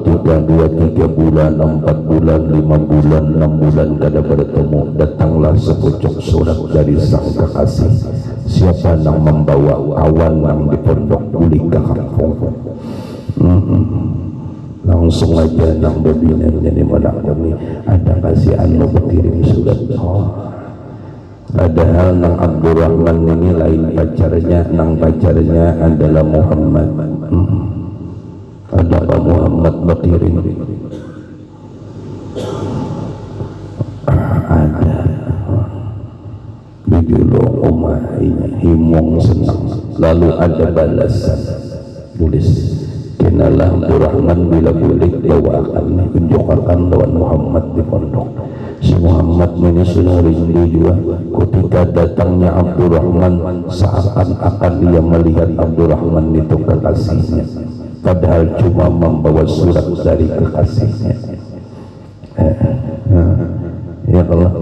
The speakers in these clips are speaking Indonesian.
ketika 2-3 bulan, 4 bulan, 5 bulan, 6 bulan kada bertemu, datanglah sepucuk surat dari sang kekasih. Siapa yang membawa awan yang di pondok buli ke kampung. Langsung aja nang bebinanya di mana ini ada kasih anu berkirim surat. Padahal nang Abdurrahman ini lain pacarnya, nang pacarnya adalah Muhammad. Ada Pak Muhammad berkirim? Ada. Bijulo omah ini himong senang. Lalu ada balasan tulis. Kenalah Abdurrahman bila boleh bawa akan tunjukkan lawan Muhammad di pondok. Si Muhammad ini sudah rindu juga ketika datangnya Abdurrahman, seakan-akan dia melihat Abdurrahman itu kekasihnya, padahal cuma membawa surat dari kekasihnya. Ya Allah,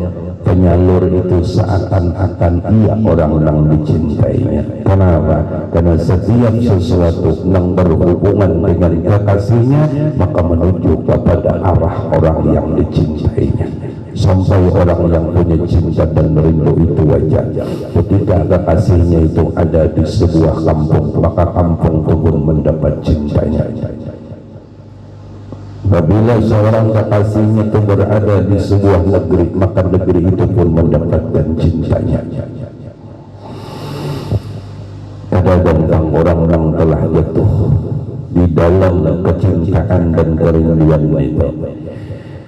penyalur itu seakan-akan ia orang yang dicintainya. Kenapa? Karena setiap sesuatu yang berhubungan dengan kekasihnya maka menuju kepada arah orang yang dicintainya. Sampai orang yang punya cinta dan rindu itu wajar. Ketika kekasihnya itu ada di sebuah kampung, maka kampung itu pun mendapat cintanya. Apabila seorang kekasihnya itu berada di sebuah negeri, maka negeri itu pun mendapatkan cintanya. Ada tentang orang yang telah jatuh di dalam kecintaan dan kerinduan itu.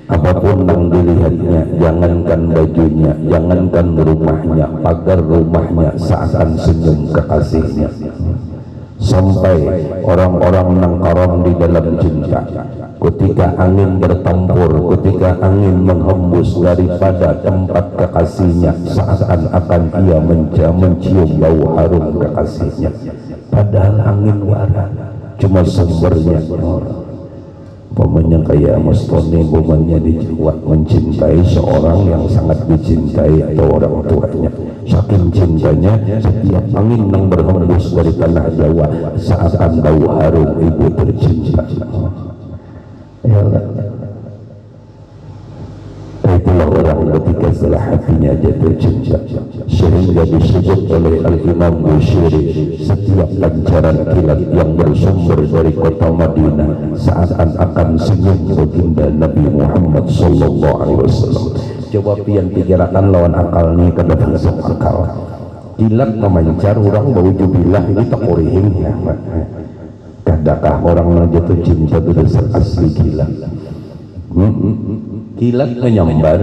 Apapun yang dilihatnya, jangankan bajunya, jangankan rumahnya, pagar rumahnya seakan senyum kekasihnya. Sampai orang-orang yang karam di dalam cinta, ketika angin bertempur, ketika angin menghembus daripada tempat kekasihnya, seakan-akan ia mencium bau harum kekasihnya. Padahal angin waras, cuma sumbernya orang. Pemanya kayak Mas Tony, pemanya dibuat mencintai seorang yang sangat dicintai atau orang tuanya. Saking cintanya, setiap angin yang berhembus dari tanah Jawa seakan bau harum ibu tercinta. Ya Allah. Itulah orang ketika setelah hatinya jatuh cinta, sehingga disebut oleh Al-Imam Bushiri, setiap pancaran kilat yang bersumber dari kota Madinah seakan-akan senyum baginda Nabi Muhammad sallallahu alaihi wasallam. Coba pian pikirakan lawan akal ni kada masuk akal. Kilat memancar orang bau jubilah ini tak orihing ya. Kadakah orang yang jatuh cinta itu dasar asli kilat? Kilat menyambar.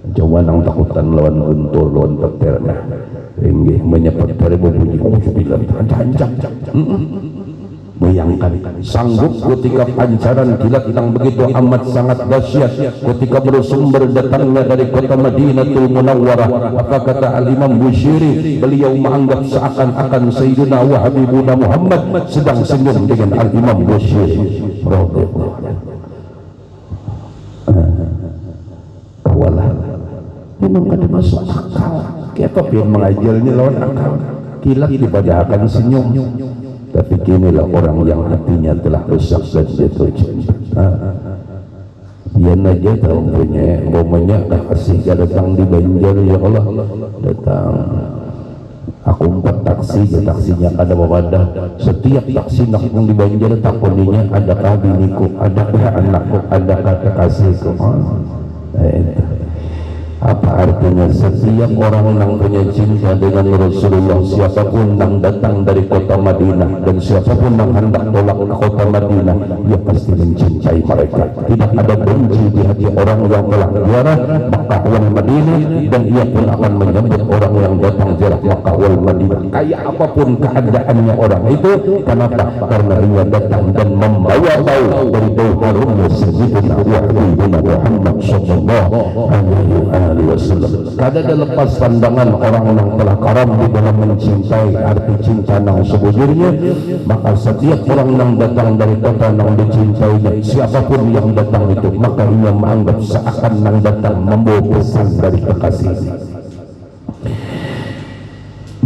Coba nang takutan lawan guntur, lawan petir nah. Inggih menyepat dari berbunyi jubilah hancang. Bayangkan sanggup ketika pancaran kilat yang begitu amat sangat dahsyat ketika bersumber datangnya dari kota Madinatul Munawwarah. Apa kata Al-Imam Bushiri? Beliau menganggap seakan-akan Sayyidina wa Habibuna Muhammad sedang senyum dengan Al-Imam Bushiri. Kawalah memang ada masuk akal. Kita biar mengajarnya lawan akal. Kilat dipadahkan senyum. Tapi kinilah orang yang hatinya telah rusak dan jatuh cinta. Dia aja tahu punya bomanya kasih datang di Banjar, ya Allah datang. Aku 4 taksi, taksinya kada wadah. Setiap taksi nak di Banjar takuninya adakah biniku, adakah anakku, adakah kekasihku. Apa artinya setiap orang yang punya cinta dengan Rasulullah, siapapun yang datang dari kota Madinah dan siapapun yang hendak tolak ke kota Madinah, dia pasti mencintai mereka. Tidak ada benci di hati orang yang telah ziarah Makkah wal Madinah, dan ia pun akan menyambut orang yang datang ziarah Makkah wal Madinah. Kayak apapun keadaannya orang itu, kenapa? Karena ia datang dan membawa bau dari bau harumnya Sayyidina Muhammad sallallahu alaihi wasallam. Kada ada lepas pandangan orang yang telah karam di dalam mencintai arti cinta yang sebujurnya. Maka setiap orang yang datang dari kota yang dicintainya, siapapun yang datang itu, maka ia menganggap seakan yang datang membawa pesan dari kekasihnya.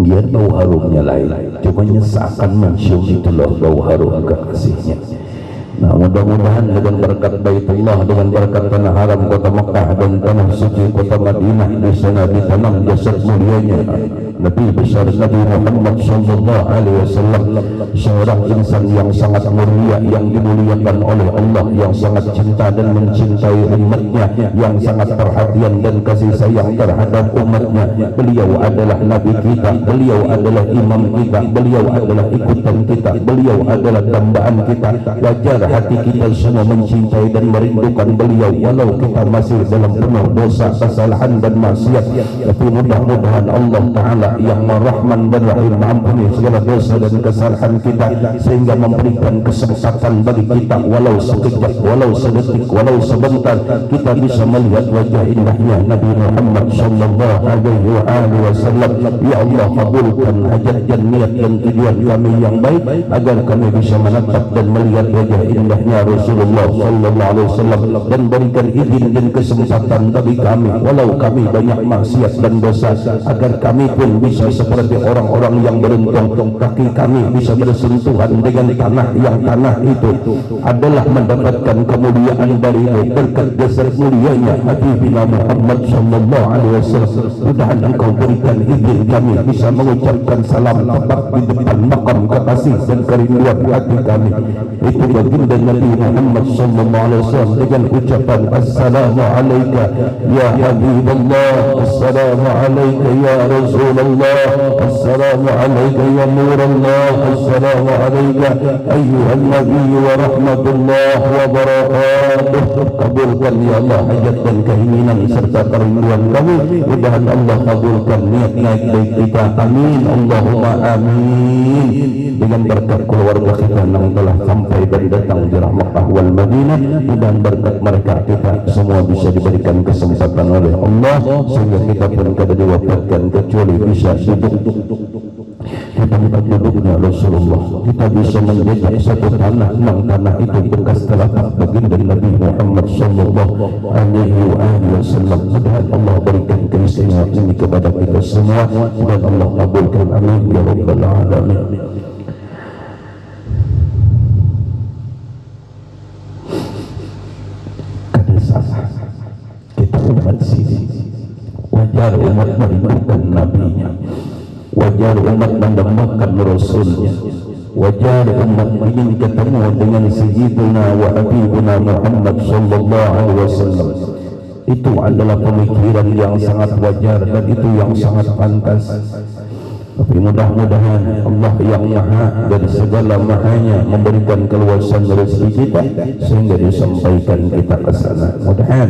Dia bau harumnya lain, cuma seakan mencium itulah bau harum kekasihnya. Nah, mudah-mudahan dengan berkat Baitullah, dengan berkat tanah haram kota Mekah dan tanah suci kota Madinah, di sana ditanam jasad mulianya Nabi besar Nabi Muhammad sallallahu alaihi wasallam, seorang insan yang sangat mulia, yang dimuliakan oleh Allah, yang sangat cinta dan mencintai umatnya, yang sangat perhatian dan kasih sayang terhadap umatnya. Beliau adalah Nabi kita, beliau adalah imam kita, beliau adalah ikutan kita, beliau adalah dambaan kita. Wajar hati kita semua mencintai dan merindukan beliau, walau kita masih dalam penuh dosa, kesalahan dan maksiat. Tapi mudah-mudahan Allah Ta'ala yang Rahman dan Rahim mengampuni segala dosa dan kesalahan kita, sehingga memberikan kesempatan bagi kita, walau sekejap, walau sedetik, walau sebentar, kita bisa melihat wajah indahnya Nabi Muhammad sallallahu alaihi wasallam. Ya Allah, kabulkan hajat dan niat dan tujuan kami yang baik, agar kami bisa menatap dan melihat wajah indahnya Rasulullah sallallahu alaihi wasallam, dan berikan izin dan kesempatan bagi kami, walau kami banyak maksiat dan dosa, agar kami pun bisa seperti orang-orang yang beruntung, kaki kami bisa bersentuhan dengan tanah yang tanah itu adalah mendapatkan kemuliaan darimu berkat dasar mulianya Habibina Muhammad sallallahu alaihi wasallam. Mudah-mudahan engkau berikan izin kami bisa mengucapkan salam tepat di depan makam kekasih dan kerinduan hati kami, itu baginda Nabi Muhammad sallallahu alaihi wasallam, dengan ucapan assalamu alayka ya Habiballah, assalamu alayka ya Rasulullah, assalamu alayka ya Nurullah, assalamu alayka ayyuhan nabiy wa rahmatullah wa barakatuh. Kabulkan ya Allah hajat dan keinginan serta kerinduan kami. Mudah-mudahan Allah kabulkan niat-niat baik kita. Amin Allahumma amin. Dengan berkat keluarga kita yang telah sampai dan datang di Mekah wal Madinah, mudah berkat mereka kita semua bisa diberikan kesempatan oleh Allah, sehingga kita pun kada diwafatkan kecuali bisa duduk di tempat duduknya Rasulullah. Kita bisa menjejak satu tanah, yang tanah itu bekas telapak baginda Nabi Muhammad sallallahu alaihi wasallam. Mudah-mudahan Allah berikan keistimewaan ini kepada kita semua, dan Allah kabulkan. Amin ya rabbal alamin. Kita umat sini, wajar umat merindukan nabinya, wajar umat mendambakan rasulnya, wajar umat ingin ketemu dengan sayyidina wa habibuna Muhammad sallallahu alaihi wasallam. Itu adalah pemikiran yang sangat wajar dan itu yang sangat pantas. Tapi mudah-mudahan Allah yang maha dari segala mahanya memberikan keluasan rezeki kita, sehingga disampaikan kita ke sana. Mudah-mudahan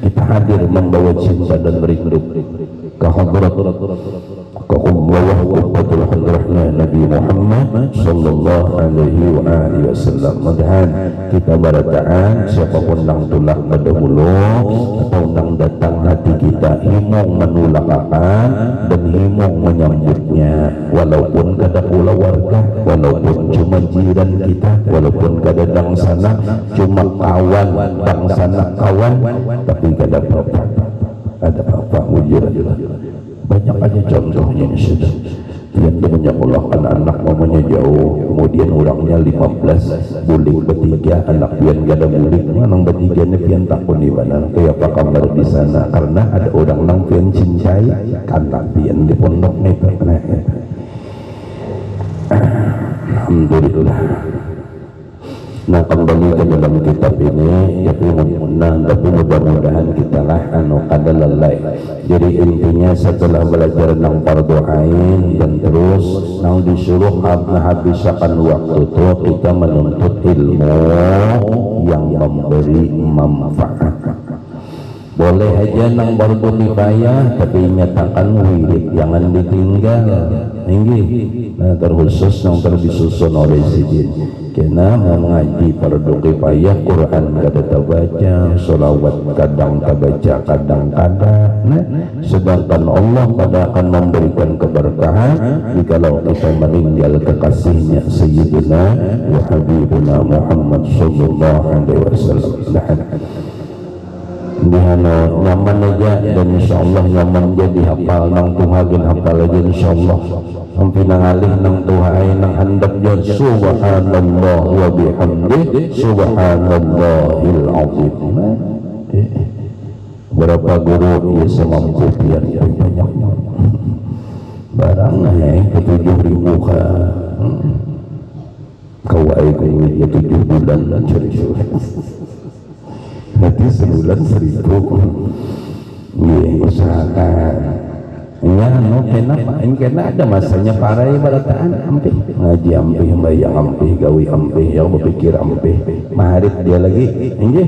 kita hadir membawa cinta dan rindu ke hadrat Allah Qubbatul Hadrahnya Nabi Muhammad sallallahu alaihi wasallam. Mudah-mudahan kita barataan siapapun yang tulak dahulu atau yang datang hati kita himung menulakakan dan himung menyambutnya, walaupun kada pula warga, walaupun cuma jiran kita, walaupun kada dang sana cuma kawan, dang sana kawan, tapi kada apa-apa, ada apa-apa wujud. Banyak aja contohnya sudah. Yang menyekolahkan anak mamanya jauh, kemudian orangnya 15, bulik bertiga, anak pian gada bulik, manang bertiga ni pian takun di mana, kayak apa kamar di sana, karena ada orang nang pian cincai, kanak pian di pondok ni pernah. Alhamdulillah. Nah, kembali ke dalam kitab ini, tapi mudah-mudahan kita lah kada lalai. Jadi intinya setelah belajar nang fardu ain dan terus nang disuruh menghabiskan waktu itu kita menuntut ilmu yang memberi manfaat. Boleh aja nang fardu kifayah, tapi nyatakan wirid jangan ditinggal. Nah, terkhusus yang disusun oleh sidin. Kena mengaji fardu kifayah, Quran kada terbaca, solawat kadang terbaca, kadang-kadang. Nah, sedangkan Allah pada akan memberikan keberkahan jikalau kita meninggal kekasihnya Sayyidina wa Habibuna Muhammad sallallahu alaihi wasallam. dihano nyaman aja dan insyaallah nyaman jadi hafal nang tuhageun hafal aja insyaallah sampai nang alih nang tuhae nang handap jeung subhanallah wa bihamdihi subhanallahil azim. Berapa guru ya semampu pian banyak barang ke 7.000 ka kawai ya 7 bulan dan curi-curi nanti sebulan 1.000 usahakan ya no kena ada masanya para ibarataan ampih ngaji ampih bayang ampih gawi ampih yang berpikir ampih maharif dia lagi inggih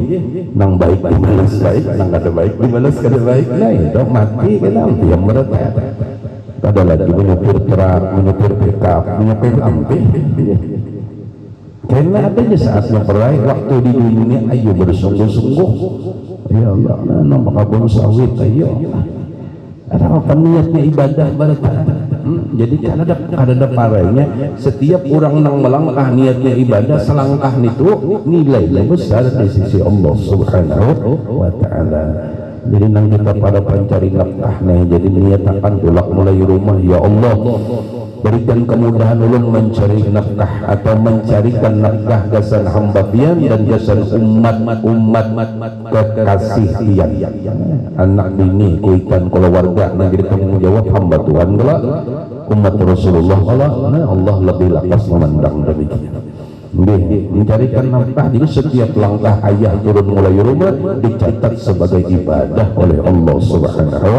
nang baik dibalas baik nang kada baik dibalas kada baik nah itu mati kena ampih yang berata ada lagi menyupir truk menyupir pickup menyupir ampih karena adanya saatnya perai waktu di dunia ayo bersungguh-sungguh ya Allah nang bakabun sawit ayo ada apa niatnya ibadah berkah jadi kada parainya setiap orang nang melangkah niatnya ibadah selangkah itu nilainya besar di sisi Allah Subhanahu wa taala. Jadi nang kita pada pencari nafkah nih jadi niatakan tulak mulai rumah ya Allah berikan kemudahan ulun mencari nafkah atau mencarikan nafkah gasan hamba pian dan gasan umat kekasih pian anak bini kuitan keluarga nang jadi tanggung jawab hamba Tuhan kala umat Rasulullah Allah lebih lakas memandang demikian. Mencarikan nafkah jadi setiap langkah ayah turun mulai rumah dicatat sebagai ibadah oleh Allah Subhanahu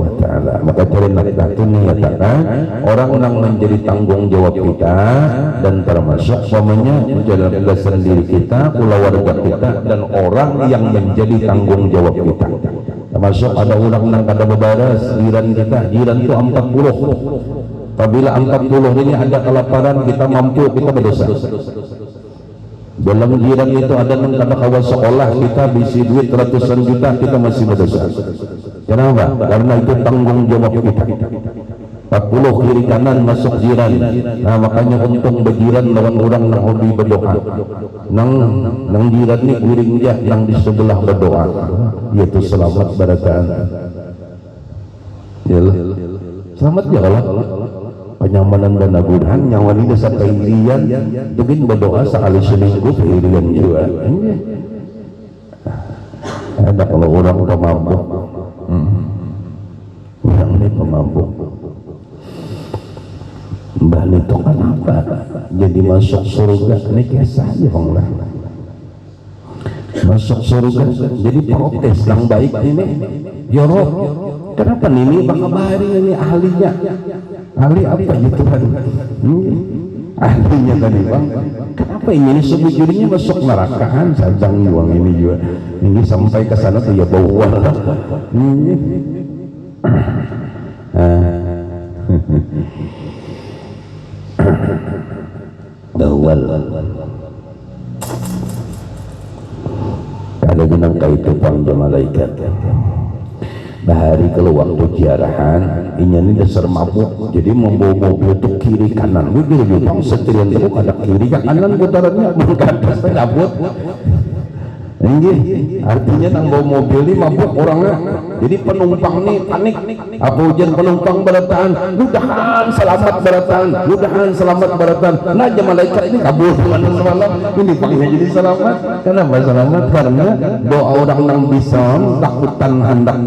wa taala. Maka cari nafkah itu menyatakan orang yang menjadi tanggung jawab kita dan termasuk suaminya menjalankan sendiri kita, keluarga kita dan orang yang menjadi tanggung jawab kita. Termasuk ada orang yang kada bebaras jiran kita, jiran itu 40. Apabila 40 ini ada kelaparan kita mampu kita berdosa. Dalam jiran itu ada yang kada kawan sekolah kita bisi duit ratusan juta kita masih berdosa. Kenapa? Karena itu tanggung jawab kita. 40 kiri kanan masuk jiran. Nah makanya untung berjiran lawan orang yang hobi berdoa. Nang jiran ni guring dia yang di sebelah berdoa. Yaitu selamat barakan. Yalah. Selamat ya Allah. Penyamanan dan agunan nyawa ini desa keirian mungkin berdoa sekali seminggu keirian juga ada kalau orang pemabuk orang ini pemabuk mbah itu kenapa jadi masuk surga ini kisah aja lah masuk surga jadi protes yang baik ini ya Rob kenapa ini bakabari ini ahlinya ahli apa ya Tuhan ahlinya tadi bang kenapa ini sebujurnya masuk nerakaan sajang uang ini juga ini sampai ke sana tuh ya bau lah bawal ada jenang kaitu pang malaikat bahari kalau waktu ziarahan ini dasar mabuk jadi membawa mobil itu kiri kanan mobil bang setrian itu ada kiri kanan putarannya bukan cabut ini artinya nang bawa mobil ini mabuk orangnya jadi penumpang nih panik apa ujian penumpang berataan mudahan selamat berataan nah aja malaikat ini kabur malam ini pakainya jadi selamat kenapa selamat karena doa orang nang bisa takutan hendak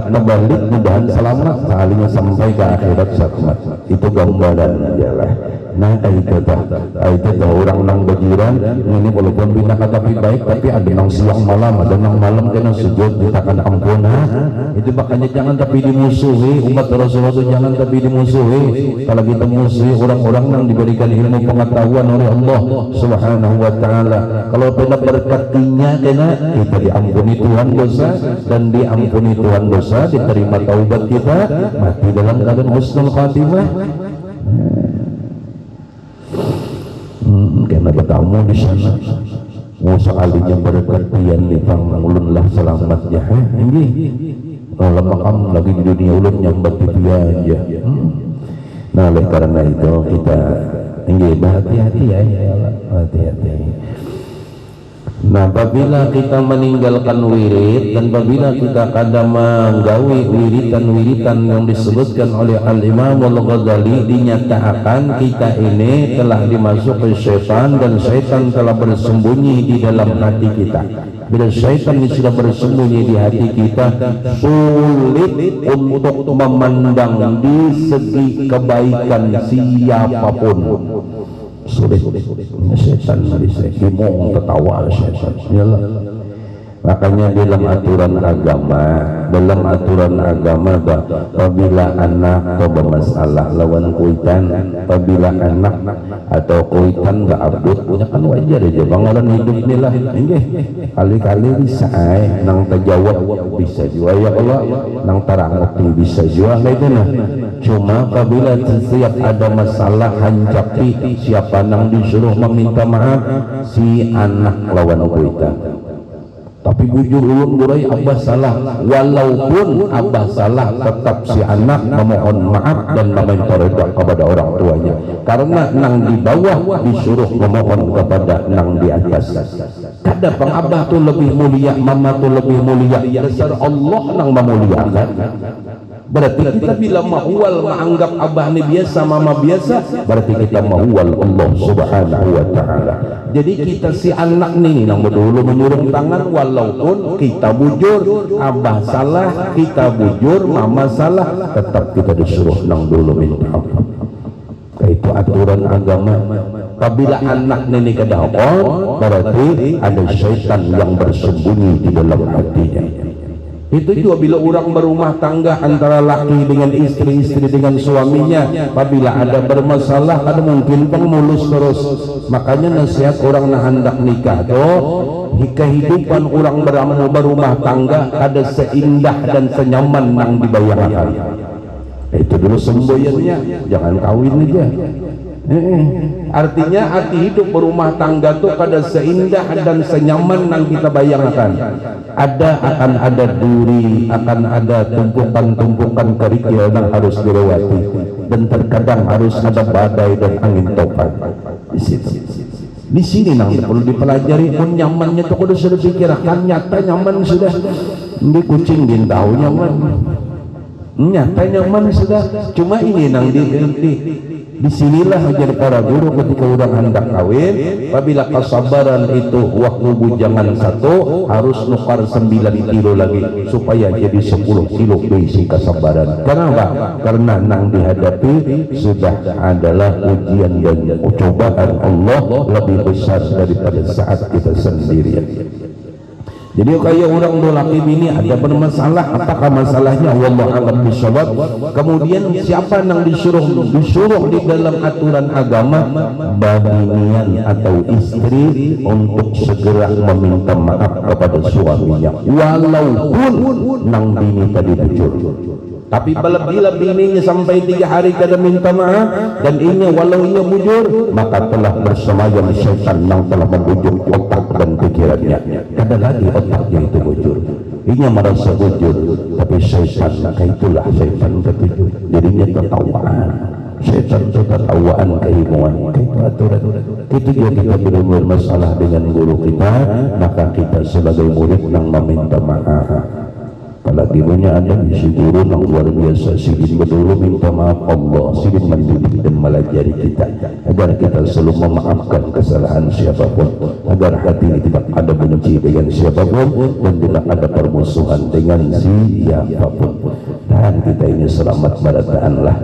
kembali mudahan selamat kalinya sampai ke akhirat selamat itu gambaran adalah nah itu orang nang berjiran ini walaupun bina tapi baik tapi ada nang siang malam ada nang malam kena sujud ditakan ampuna itu makanya jangan tapi dimusuhi umat Rasulullah itu jangan tapi dimusuhi kalau kita musuhi orang-orang yang diberikan ilmu pengetahuan oleh Allah Subhanahu wa taala kalau pernah berkatinya kena kita diampuni Tuhan dosa dan diampuni Tuhan dosa diterima taubat kita mati dalam keadaan husnul khatimah karena bertamu di sana sekalinya berkatian di ulun lah selamat ya ini kalau makam lagi di dunia ulun nyambat di dia aja nah oleh karena itu kita ini berhati-hati ya hati-hati Nah, apabila kita meninggalkan wirid dan apabila kita kadang menggawi wiritan-wiritan yang disebutkan oleh Al-Imam Al-Ghazali, dinyatakan kita ini telah dimasuki syaitan dan syaitan telah bersembunyi di dalam hati kita. Bila syaitan sudah bersembunyi di hati kita, sulit untuk memandang di segi kebaikan siapapun. Sulit. Setan bisa dimong ketawa setan. Yalah. Makanya dalam aturan agama apabila anak atau bermasalah lawan kuitan, apabila anak atau kuitan gak abdut, kan wajar aja bangalan hidup nilah. Kali-kali bisa nang terjawab bisa juga ya Allah, nang tarangopi bisa juga gitu nah. Cuma apabila setiap ada masalah hancapi, siapa nang disuruh meminta maaf? Si anak lawan kuitan. Tapi bujur ulun gurai abah salah, walaupun abah salah tetap si anak memohon maaf dan meminta redha kepada orang tuanya, karena nang di bawah disuruh memohon kepada nang di atas. Kadang pang abah tu lebih mulia, mama tu lebih mulia, dasar Allah nang memuliakan. Berarti kita bila mahwal menganggap abah ni biasa, mama biasa, berarti kita mahwal Allah Subhanahu wa taala. Jadi kita si anak ni nang dulu menyuruh tangan, walaupun kita bujur, abah salah, kita bujur, mama salah, tetap kita disuruh nang dulu minta maaf. Itu aturan agama. Apabila anak ni kedapon, berarti ada syaitan yang bersembunyi di dalam hatinya. Itu juga bila orang berumah tangga antara laki dengan istri dengan suaminya, apabila ada bermasalah, ada mungkin pengmulus terus. Makanya nasihat orang nak hendak nikah tuh, kehidupan orang berumah tangga ada seindah dan senyaman yang dibayangkan. Itu dulu semboyannya, jangan kawin aja. Artinya arti hidup berumah tangga itu pada seindah dan senyaman yang kita bayangkan. Akan ada duri, akan ada tumpukan-tumpukan kerikil yang harus dilewati, dan terkadang harus ada badai dan angin topan. Di sini nang perlu dipelajari pun nyamannya itu kudu sudah dipikirkan. Nyata nyaman sudah, di kucing din tahu nyaman. Nyata nyaman sudah, cuma ini nang disinilah menjadi para guru ketika orang hendak kawin. Apabila kesabaran itu waktu bujangan 1 harus nukar 9 kilo lagi supaya jadi 10 kilo besi kesabaran. Kenapa? Karena nang dihadapi sudah adalah ujian dan cobaan Allah lebih besar daripada saat kita sendirian. Jadi kayak orang dua laki bini ada bermasalah, apakah masalahnya? Wallahu a'lam bishawab. Kemudian siapa yang disuruh di dalam aturan agama? Babinian atau istri untuk segera meminta maaf kepada suaminya, walaupun nang bini tadi bujur. Tapi bila bininya sampai 3 hari kada minta maaf dan inya walau inya bujur, maka telah bersemayam syaitan yang telah membujuk otak dan pikirannya. Kada lagi otaknya itu bujur, inya merasa bujur, tapi syaitan, maka itulah syaitan ketujuh. Jadinya tertawaan, syaitan tertawaan keilmuan. Itu aturan. Itu juga kita bila bermasalah dengan guru kita, maka kita sebagai murid yang meminta maaf. Apalagi punya ada si guru yang luar biasa, sigin berdulu minta maaf Allah, sigin mendidik dan melajari kita agar kita selalu memaafkan kesalahan siapapun, agar hati ini tidak ada benci dengan siapapun dan tidak ada permusuhan dengan siapapun, dan kita ini selamat berataanlah.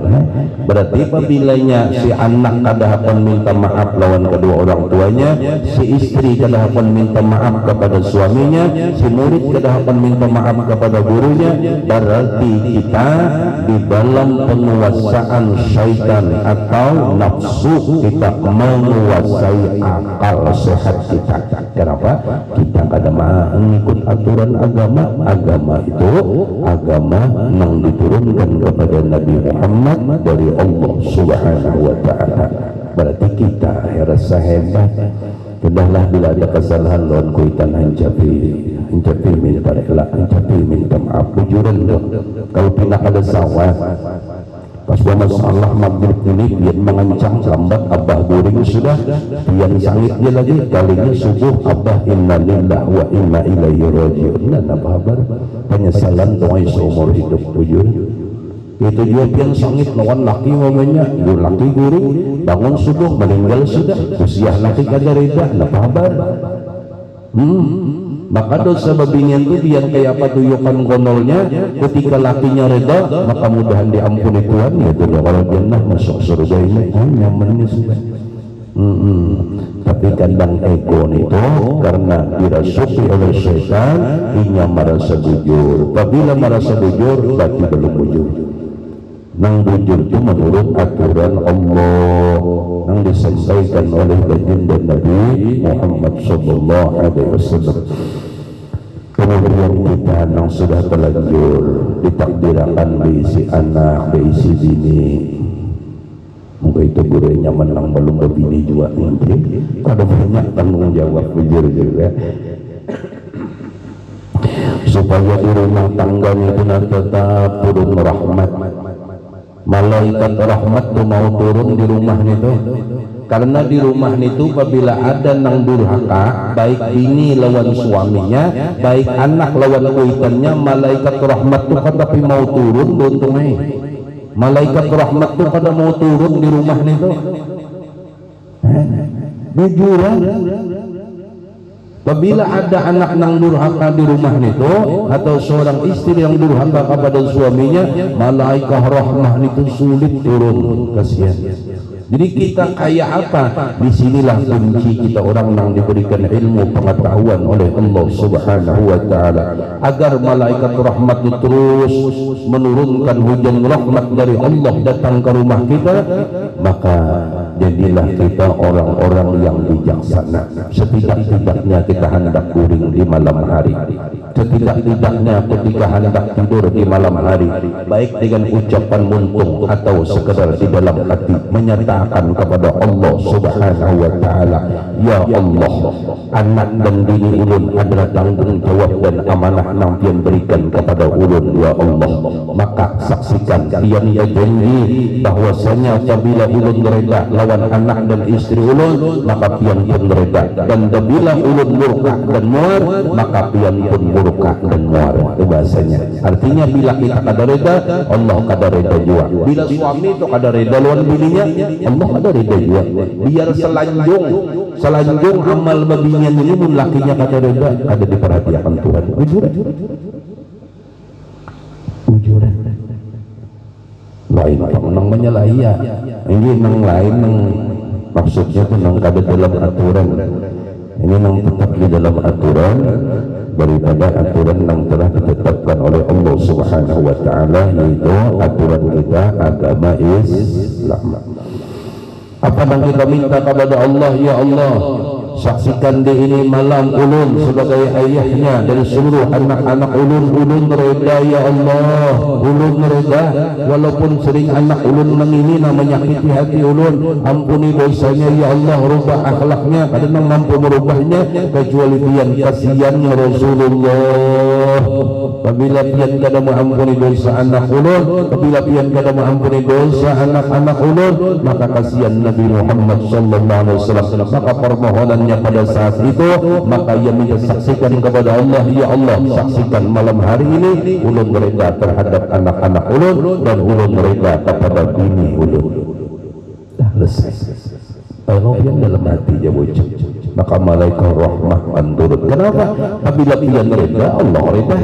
Berarti apabila si anak kadahapan minta maaf lawan kedua orang tuanya, si istri kadahapan minta maaf kepada suaminya, si murid kadahapan minta maaf kepada gurunya, berarti kita di dalam penguasaan syaitan atau nafsu, kita menguasai akal sehat kita. Kenapa? Kita kadang mengikut aturan agama. Agama itu agama yang diturunkan kepada Nabi Muhammad dari Allah Subhanahu wa taala. Berarti kita rasa hebat. Sudahlah bila ada kesalahan lawan kuitan hancapi minta rela, hancapi minta maaf, bujuran dong. Kalau pindah ada sawah pas masalah maghrib ini dia mengancam lambat abah guring sudah yang sangit dia lagi kalinya subuh abah inna lillahi wa inna ilaihi raji'un. Nah kabar penyesalan doa seumur hidup bujur itu dia yang sangit lawan laki momennya laki guring bangun subuh meninggal sudah usia laki kada reda. Nah kabar maka dosa babinya itu biar kayak apa tuyukan konolnya ketika lakinya reda maka mudahan diampuni Tuhan gitu ya. Kalau jannah masuk surga ini nyamannya sudah. Tapi kadang ego itu karena dirasuki oleh setan inya merasa bujur. Apabila merasa bujur berarti belum bujur. Nang bujur itu menurut aturan Allah yang disampaikan oleh baginda Nabi Muhammad sallallahu alaihi wasallam. Kemudian kita yang sudah terlanjur ditakdirkan berisi anak, berisi bini. Mungkin itu gurunya menang belum berbini juga mungkin. Ada banyak tanggung jawab bujur juga. Supaya di rumah tangganya itu tetap turun rahmat. Malaikat rahmat tuh mau turun di rumah itu. Karena di rumah itu apabila ada nang durhaka baik bini lawan suaminya baik anak lawan kuitannya malaikat rahmat tuh tapi mau turun beruntungnya malaikat rahmat tuh pada mau turun di rumah itu bujuran. Apabila ada anak nang durhaka di rumah itu atau seorang istri yang durhaka kepada suaminya malaikat rahmat itu sulit turun. Kasihan. Jadi kita kayak apa? Disinilah kunci kita orang yang diberikan ilmu pengetahuan oleh Allah Subhanahu wa Ta'ala agar malaikat rahmat terus menurunkan hujan rahmat dari Allah datang ke rumah kita. Maka jadilah kita orang-orang yang bijaksana. Setidak-tidaknya kita hendak guring di malam hari. Setidak-tidaknya ketika hendak tidur di malam hari baik dengan ucapan muntung atau sekedar di dalam hati menyatakan kepada Allah Subhanahu wa Ta'ala, ya Allah, anak dan bini ulun adalah tanggung jawab dan amanah yang pian berikan kepada ulun, ya Allah. Maka saksikan pian janji bahwasanya apabila ulun reda lawan anak dan istri ulun maka pian pun reda, dan apabila ulun murka dan muar maka pian pun murka dan muar. Itu bahasanya. Artinya bila kita kada reda Allah kada reda juga. Bila suami itu kada reda lawan bininya Allah kada reda juga. Biar selanjung amal babinya ini pun lakinya kada reda ada diperhatikan Tuhan. Ujuran lain nang menyalahi ya ini nang lain nang maksudnya itu nang kada dalam aturan. Ini nang tetap di dalam aturan daripada aturan yang telah ditetapkan oleh Allah Subhanahu wa Ta'ala, yaitu aturan kita agama Islam. Apa yang kita minta kepada Allah, ya Allah, saksikan di ini malam ulun sebagai ayahnya dan seluruh anak-anak ulun reda, ya Allah, ulun reda walaupun sering anak ulun mengini menyakiti hati ulun, ampuni dosanya ya Allah, rubah akhlaknya, kadang mampu merubahnya kecuali pian kasihan Rasulullah. Apabila pian kada mengampuni dosa anak ulun, apabila pian kada mengampuni dosa anak-anak ulun, maka kasihan Nabi Muhammad sallallahu alaihi wasallam. Maka permohonannya pada saat itu maka ia minta saksikan kepada Allah, ya Allah, saksikan malam hari ini ulun mereka terhadap anak-anak ulun dan ulun mereka kepada bini ulun. Dah selesai. Allah yang dalam hati dia wujud. Maka malaikat rahmah menurut. Kenapa? Apabila pian reda Allah reda,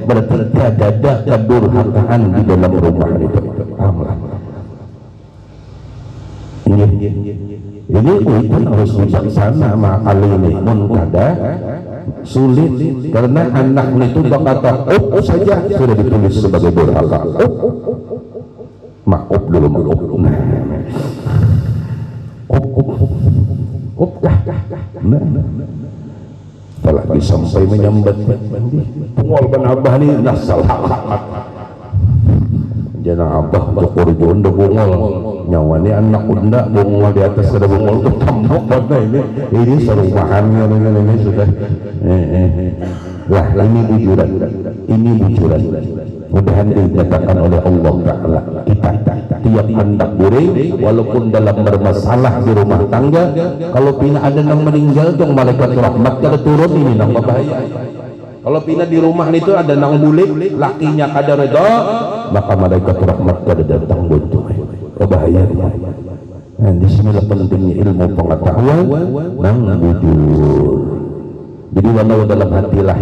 berarti tiada ada kedurhakaan di dalam rumah itu. Ini kuitan harus bijaksana. Kali ini munkada sulit karena anak itu berkata up saja sudah ditulis sebagai durhaka. Maaf dulu maaf. Telah disampai menyambat pengol ban abah ini nasal jangan abah jokur jondo bungol nyawanya anak unda bungol di atas ada bungol tuh tambok pada ini serumahannya ini sudah lah ini bujuran mudahan dinyatakan oleh Allah Ta'ala kita tiap hendak buring walaupun dalam bermasalah di rumah tangga kalau pina ada yang meninggal dong malaikat rahmat kada turun ini nambah bahaya. Kalau pina di rumah itu ada nang bulik lakinya kada reda maka malaikat rahmat kada datang bantu bahaya. Nah disinilah pentingnya ilmu pengetahuan nang bujur. Jadi walau dalam hatilah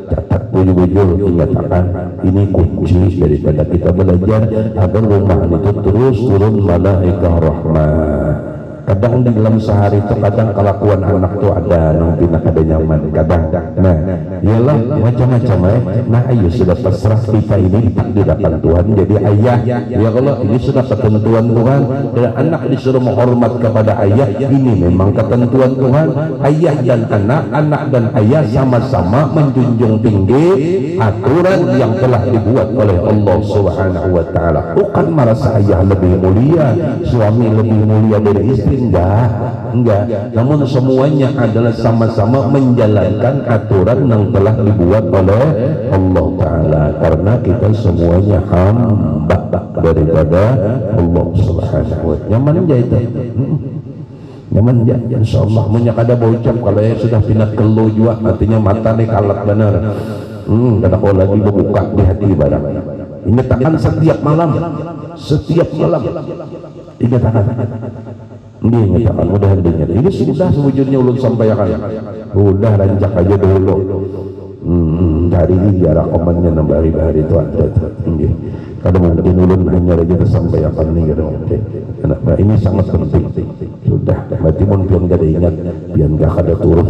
catat bujur dinyatakan ini kunci daripada kita belajar agar rumah itu terus turun malaikat rahmat. Kadang di dalam sehari itu kadang kelakuan anak tuh ada nang pindah kada nyaman kadang nah iyalah macam-macam nah ayo sudah pasrah kita ini ditakdirkan Tuhan jadi ayah ya Allah ini sudah ketentuan Tuhan dan anak disuruh menghormat kepada ayah ini memang ketentuan Tuhan ayah dan anak dan ayah sama-sama menjunjung tinggi aturan yang telah dibuat oleh Allah Subhanahu wa taala bukan merasa ayah lebih mulia suami lebih mulia dari istri enggak namun semuanya adalah sama-sama menjalankan aturan yang telah dibuat oleh Allah Ta'ala karena kita semuanya hamba daripada Allah Subhanahu wa ta'ala nyaman aja itu nyaman aja insyaAllah punya kada bocap kalau ya sudah pindah kelu juga artinya mata nih kalat benar kada kau lagi membuka di hati barang ini takkan setiap malam ini takkan dia nyatakan mudah dinyatakan ini sudah sewujudnya ulun sampaikan udah rancak aja dulu dari ini jarak komannya nambah hari itu ada kadang mungkin ulun hanya lagi tersampaikan nih kenapa ini sangat penting sudah berarti pun pian kada ingat pian gak kada turun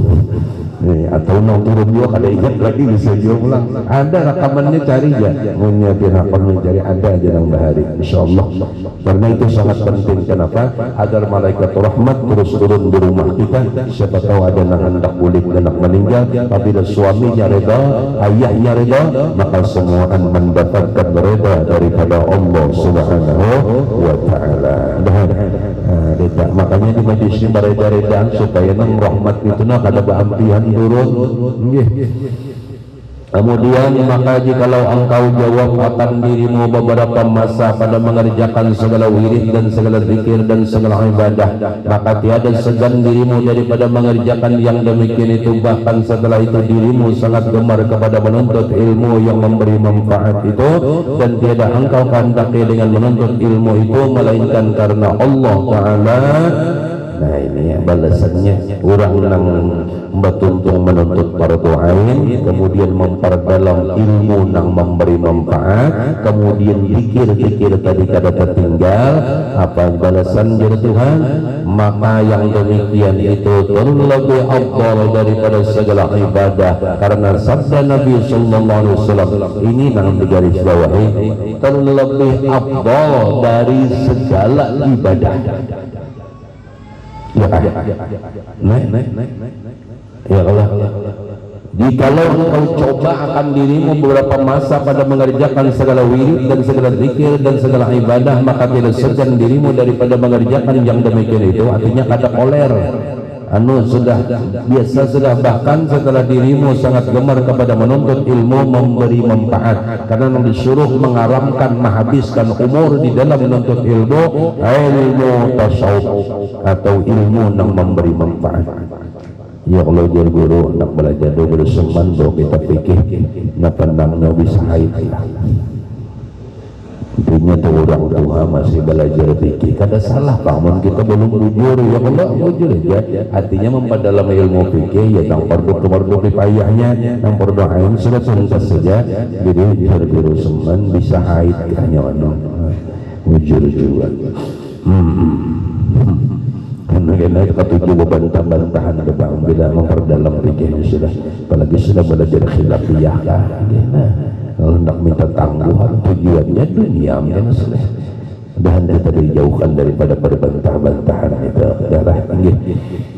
atau nang turun juga kada ingat lagi bisa juga ulang ada rekamannya cari aja punya pian akan mencari ada aja nang bahari insyaallah karena itu sangat penting kenapa agar malaikat rahmat terus turun di rumah kita siapa tahu ada nang hendak bulik dan nak meninggal apabila suaminya reda ayahnya reda maka semua akan mendapatkan reda daripada Allah Subhanahu wa ta'ala reda makanya di majlis ini reda-redaan supaya nang rahmat itu nak ada beampihan turun kemudian maka jikalau engkau jawab akan dirimu beberapa masa pada mengerjakan segala wirid dan segala zikir dan segala ibadah maka tiada segan dirimu daripada mengerjakan yang demikian itu bahkan setelah itu dirimu sangat gemar kepada menuntut ilmu yang memberi manfaat itu dan tiada engkau kehendaki dengan menuntut ilmu itu melainkan karena Allah Ta'ala. Nah ini balasannya orang yang betuntung menuntut fardu ain kemudian memperdalam ilmu yang memberi manfaat kemudian pikir-pikir tadi kada tertinggal apa balasan dari Tuhan maka yang demikian itu terlebih afdal daripada segala ibadah karena sabda Nabi sallallahu alaihi wasallam ini yang digaris bawahi terlebih afdal dari segala ibadah ya Allah jikalau engkau coba akan dirimu beberapa masa pada mengerjakan segala wirid dan segala zikir dan segala ibadah maka tidak segan dirimu daripada mengerjakan yang demikian itu artinya kada koler sudah biasa sudah bahkan setelah dirimu sangat gemar kepada menuntut ilmu memberi manfaat karena disuruh mengaramkan menghabiskan umur di dalam menuntut ilmu tasawuf atau ilmu yang memberi manfaat ya kalau jadi guru nak belajar dulu berseman bro kita pikir nak pandangnya bisa haid intinya tuh orang tua masih belajar fikih kada salah bangun kita belum bujur ya Allah bujur aja artinya memperdalam ilmu fikih ya yang perlu payahnya yang berdoain sudah tuntas saja jadi biru semen bisa haid hanya bujur juga karena ketujuh bantah-bantahan kebang bila memperdalam fikihnya sudah apalagi sudah belajar khilafiyah lah kalau hendak minta tangguhan tujuannya dunia kan sudah dan kita dijauhkan daripada perbantah-bantahan itu darah tinggi.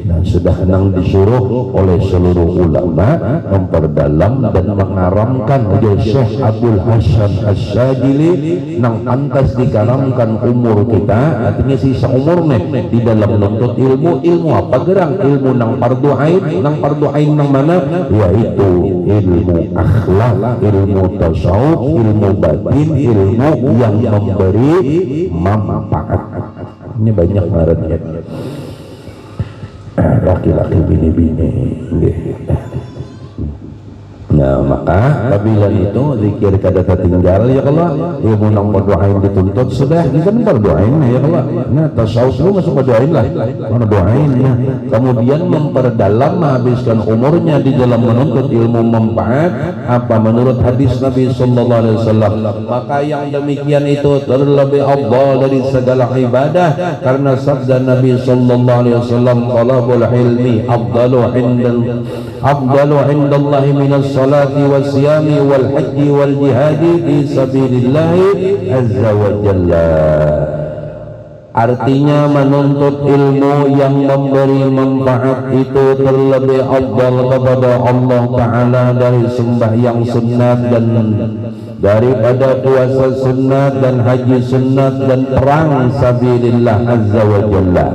Dan sudah nang disuruh oleh seluruh ulama memperdalam dan mengaramkan ujar Syekh Abdul Hasan As-Sajili nang pantas dikaramkan umur kita, artinya sisa umur nih di dalam menuntut ilmu apa gerang ilmu nang fardu ain nang mana, yaitu ilmu akhlak, ilmu tasawuf, ilmu batin, ilmu yang memberi manfaat. Ini banyak ngarannya laki-laki bini-bini. Nah maka apabila itu zikir kada tertinggal ya kalau ilmu nang berdoain dituntut sudah ini kan berdoain ya kalau nah tasawuf itu masuk berdoain lah berdoain ya. Kemudian memperdalam menghabiskan umurnya di dalam menuntut ilmu manfaat apa menurut hadis Nabi sallallahu alaihi wasallam, maka yang demikian itu terlebih afdal dari segala ibadah karena sabda Nabi sallallahu alaihi wasallam talabul ilmi afdalu indallahi minas salati wasyami wal haji wal jihadi fi sabilillahi azza wa jalla. Artinya menuntut ilmu yang memberi manfaat itu terlebih afdal kepada Allah Ta'ala dari sembahyang sunat dan daripada puasa sunat dan haji sunat dan perang sabilillah azza wa jalla.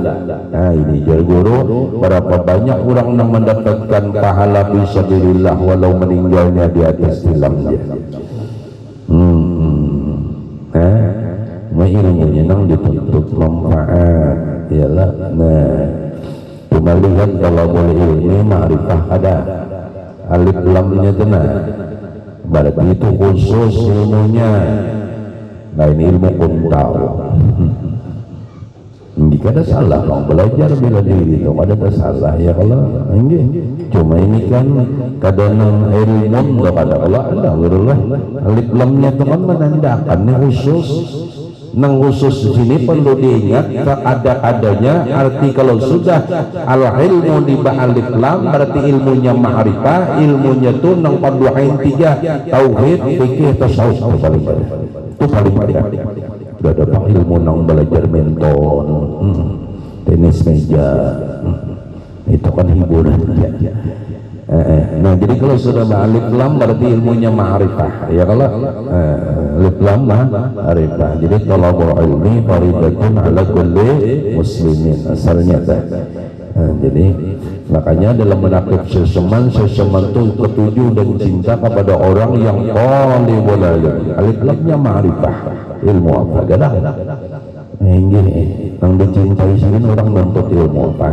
Nah ini jar guru, berapa banyak orang yang mendapatkan pahala fi sabilillah walau meninggalnya di atas tilamnya. Ilmunya nang dituntut manfaat ialah cuma lihat kalau boleh ilmu ma'rifah ada alif lamnya tenang berarti itu khusus ilmunya lain ilmu pun tahu. Jika ada salah mau belajar bila diri itu ada salah ya kalau enggak cuma ini kan kadang ilmu ada kalau ada alif lamnya teman menandakan khusus. Nang khusus sini perlu diingat ada-adanya arti kalau sudah al ilmu di alif lam berarti ilmunya ma'rifah, ilmunya tuh nang fardu ain 3 tauhid, fikih, tasawuf itu paling banyak. Sudah ada ilmu nang belajar menton, tenis meja, itu kan hiburan ya. Nah jadi kalau sudah alif lam berarti ilmunya ma'rifah ya kalau alif lam ma'rifah. Jadi talabul ilmi faridatun ala kulli muslimin asalnya jadi makanya dalam menakib seseman tuh ketujuh dan cinta kepada orang yang talibul ilmi. Alif lamnya ma'rifah, ilmu apa gadah ini yang dicintai sini orang menuntut ilmu apa.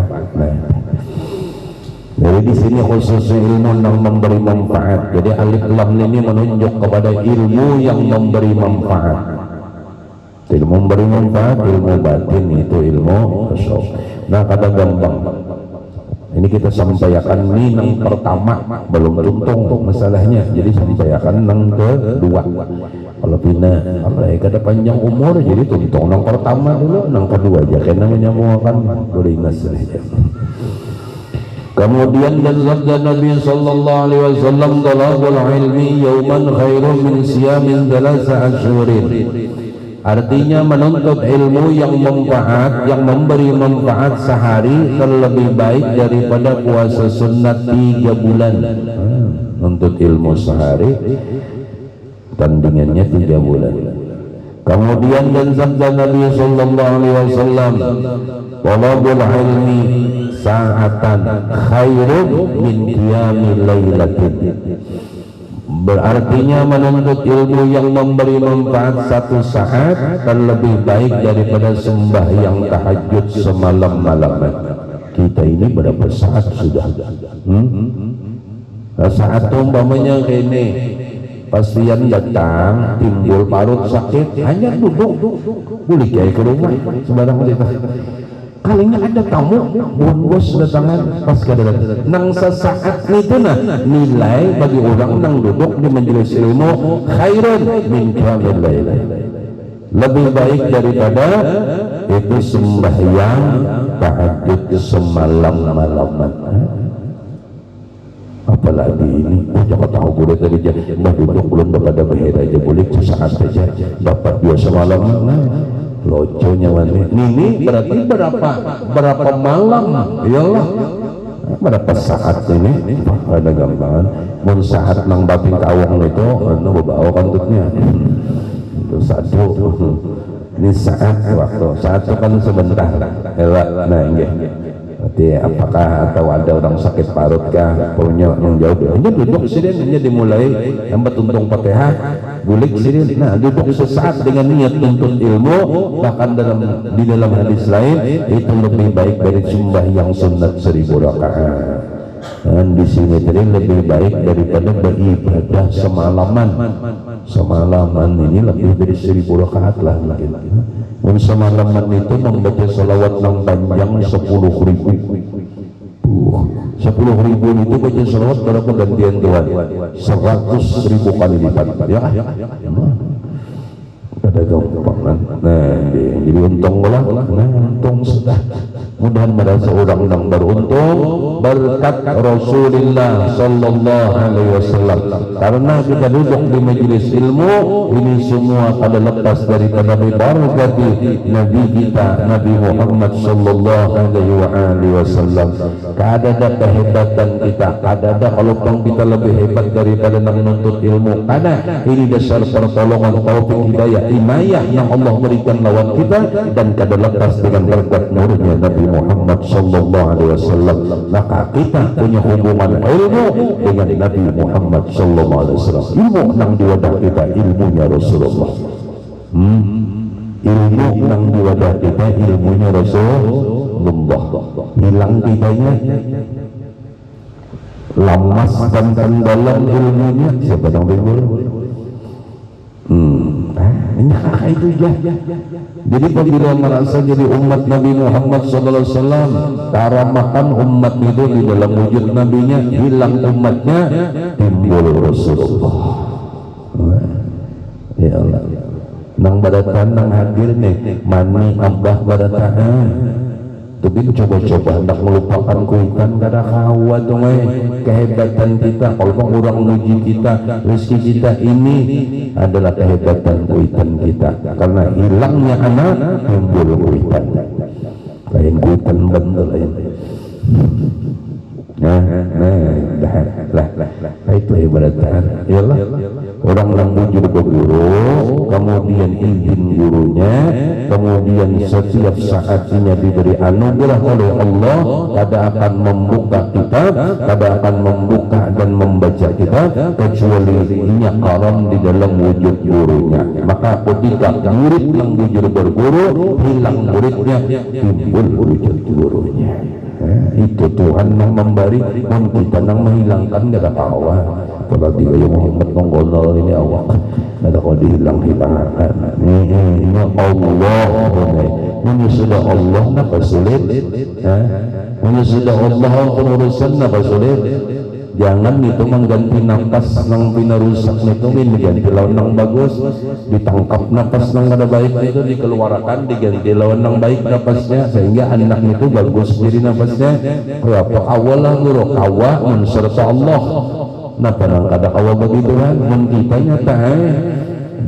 Nah jadi di sini khusus ilmu yang memberi manfaat. Jadi alif lam ini menunjuk kepada ilmu yang memberi manfaat. Ilmu memberi manfaat, ilmu batin itu ilmu tasawuf. Nah kata gampang. Ini kita sampaikan ini yang pertama belum tuntung masalahnya. Jadi sampaikan yang kedua. Kalau pina apa ya kada panjang umur jadi tuntung yang pertama dulu, yang kedua aja karena menyambungkan beringas saja. Kemudian dan sabda Nabi sallallahu alaihi wasallam talabul ilmi yauman khairun min siyamin 3 ashhurin. Artinya menuntut ilmu yang manfaat, yang memberi manfaat sehari terlebih baik daripada puasa sunat 3 bulan. Menuntut ilmu sehari tandingannya 3 bulan. Kemudian dan sabda Nabi sallallahu alaihi wasallam talabul ilmi sa'atan khairun min qiyamil lailatin. Berartinya menuntut ilmu yang memberi manfaat 1 saat terlebih baik daripada sembahyang tahajud semalam-malaman. Kita ini berapa saat sudah? Saat umpamanya ini pasien datang timbul parut sakit hanya duduk boleh kayak ke rumah sembarang kita. Kalinya ada tamu bos datangan pas keadaan nang sesaat itu nilai bagi orang nang duduk di majelis ilmu khairun min qiyamil lail, lebih baik daripada itu sembahyang tahajud semalam-malaman. Apalagi ini jangan tahu boleh tadi duduk belum pada bahaya aja boleh sesaat saja dapat 2 semalam. loconya mana ini berarti berapa malam iyalah berapa saat ini ada gambaran mun saat nang batin kawang itu anu bawa kantutnya itu satu ini saat itu kan sebentar nah enggak berarti apakah atau ada orang sakit parut kah punya yang jauh hanya duduk sini hanya dimulai yang bertuntung Fatihah gulik sini nah duduk sesaat dengan niat tuntut ilmu bahkan di dalam hadis lain itu lebih baik dari sembahyang sunat 1000 rakaat dan di sini tadi lebih baik daripada beribadah semalaman ini lebih dari 1000 rakaat lah mungkin semalaman itu membaca salawat yang panjang 10.000 10.000 itu baca salawat berapa gantian Tuhan 100.000 kali lipat ya ada gampang nah jadi untung lah untung sudah mudah merasa orang yang beruntung berkat Rasulullah sallallahu alaihi wasallam karena kita duduk di majelis ilmu ini semua pada lepas daripada berkat Nabi kita Nabi Muhammad sallallahu alaihi wasallam kada ada kehebatan kita kada ada kalau kita lebih hebat daripada menuntut ilmu kada ini dasar pertolongan taufik hidayah imayah yang Allah berikan lawan kita dan kada lepas dengan berkat nurnya Nabi Muhammad sallallahu alaihi wasallam maka kita punya hubungan ilmu dengan Nabi Muhammad sallallahu alaihi wasallam ilmu nang di wadah kita ilmunya Rasulullah ilmu nang di wadah kita ilmunya Rasulullah hilang tidaknya lamas dan dalam ilmunya siapa yang bingung ini itu ya. Jadi apabila merasa jadi umat Nabi Muhammad SAW cara makan umat itu di dalam wujud nabinya hilang umatnya timbul Rasulullah ya Allah nang badatan nang hadir nih mani abah badatan tapi coba-coba hendak melupakan kuitan kada kawa tuh kehebatan kita kalau orang muji kita rezeki kita ini adalah kehebatan kuitan kita karena hilangnya anak timbul kuitan lain kuitan betul lain itu ibaratnya iyalah orang yang bujur ke guru kemudian izin gurunya kemudian setiap saatnya diberi anugerah oleh Allah kada akan membuka kita kada akan membuka dan membaca kita kecuali inya karam di dalam wujud gurunya maka ketika murid yang bujur berguru hilang muridnya timbul wujud gurunya itu Tuhan yang memberi dan kita yang menghilangkan gak ada kawa kalau dia yang Muhammad nonggonol ini awak gak ada kau dihilang-hilangkan ini Allah ini sudah Allah apa sulit ini sudah Allah urusan apa sulit jangan itu mengganti nafas nang bina rusak itu diganti lawan nang bagus ditangkap nafas nang ada baik itu dikeluarkan diganti lawan nang baik nafasnya sehingga anak itu bagus jadi nafasnya apa awal lah guru kawa menserta Allah nah nang kada kawa begitu kan mun kita nyata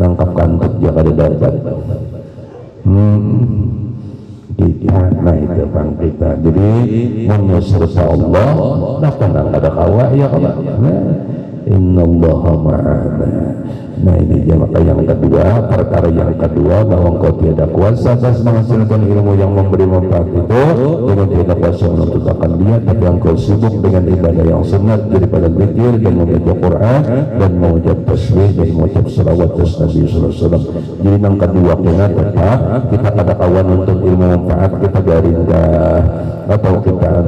nangkap kantut dia kada dapat kita nah itu bang kita jadi menyerta Allah dapat ada kawa ya Allah innallaha ma'ana nah ini yang kedua perkara yang kedua bahwa engkau tiada kuasa atas menghasilkan ilmu yang memberi manfaat itu dengan tiada kuasa menuntut akan dia tapi engkau sibuk dengan ibadah yang sunat daripada zikir dan membaca Quran dan mengucap tasbih dan mengucap salawat atas Nabi sallallahu alaihi wasallam jadi yang kedua kenapa kita kada kawan untuk ilmu manfaat kita garingkah atau kita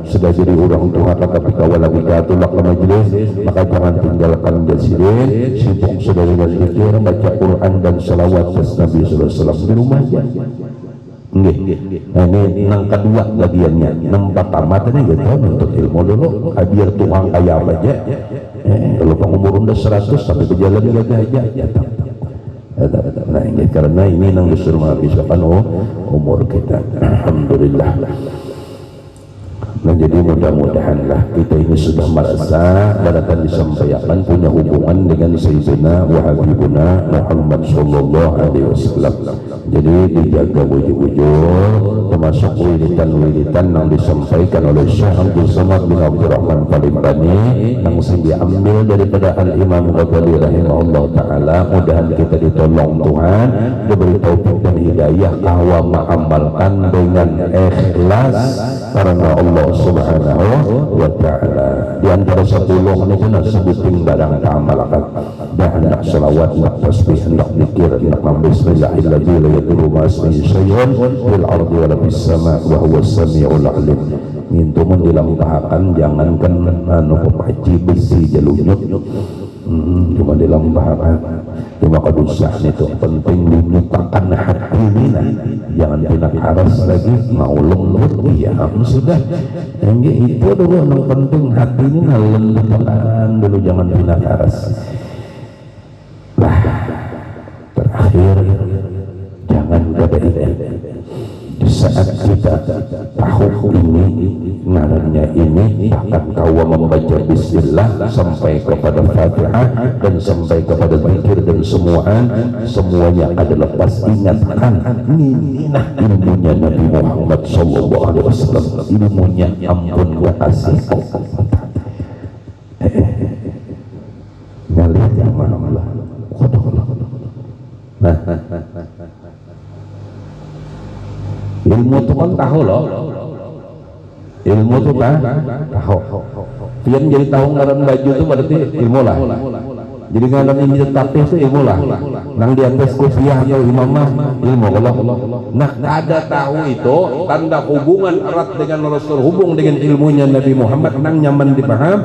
sudah jadi orang tua tetapi kawal lagi katulak ke majelis maka jangan tinggalkan jasirin sibuk sudah dengan zikir baca Quran dan salawat atas Nabi sallallahu alaihi wasallam di rumah aja nah ini yang kedua bagiannya yang pertama tadi gitu untuk ilmu dulu biar Tuhan kaya aja kalau pengumur udah 100 tapi berjalan gak aja nah ini karena ini yang disuruh menghabiskan umur kita alhamdulillah Nah jadi mudah-mudahanlah kita ini sudah merasa barangkali disampaikan punya hubungan dengan Sayyidina wa Habibuna Muhammad sallallahu alaihi wasallam. Jadi dijaga wujud-wujud termasuk wiridan-wiridan yang disampaikan oleh Syekh Abdul Samad bin Abdul Rahman Palimbani yang diambil daripada Al-Imam Ghazali rahimahullah ta'ala. Mudahan kita ditolong Tuhan, diberi taufik dan hidayah bahwa mengamalkan dengan ikhlas karena Allah subhanahu wa ta'ala. Di antara 10 ini kan sebuting barang keamalkan dan hendak selawat, hendak tasbih, hendak zikir, hendak bismillahirrahmanirrahim la yadurru ma'asmihi syai'un fil ardi wa fis sama' wa huwa as-sami'ul 'alim. Mintumun dilampahkan jangankan haji besi jalunyut cuma dilampahkan cuma kadusah itu penting dinyutakan hati ini, jangan pinak haras lagi mau lembut iya sudah yang itu dulu yang penting hati ini lembutkan dulu, jangan pinak haras lah. Terakhir jangan kebaikkan di saat kita tahu ini ngarannya ini bahkan kau membaca bismillah sampai kepada Fatihah dan sampai kepada zikir dan semuanya adalah pas ingatkan ini nah ilmunya Nabi Muhammad sallallahu alaihi wasallam, ilmunya ampun kasih ngalir yang mana Allah. Nah ilmu itu kan tahu loh, ilmu itu kan tahu. Yang jadi tahu ngaran baju itu berarti ilmu lah. Jadi ngaran ini tapi itu ilmu lah. Nang di atas kufiah atau imamah ilmu Allah. Nah ada tahu itu tanda hubungan erat dengan Rasul, hubung dengan ilmunya Nabi Muhammad, nang nyaman dipaham.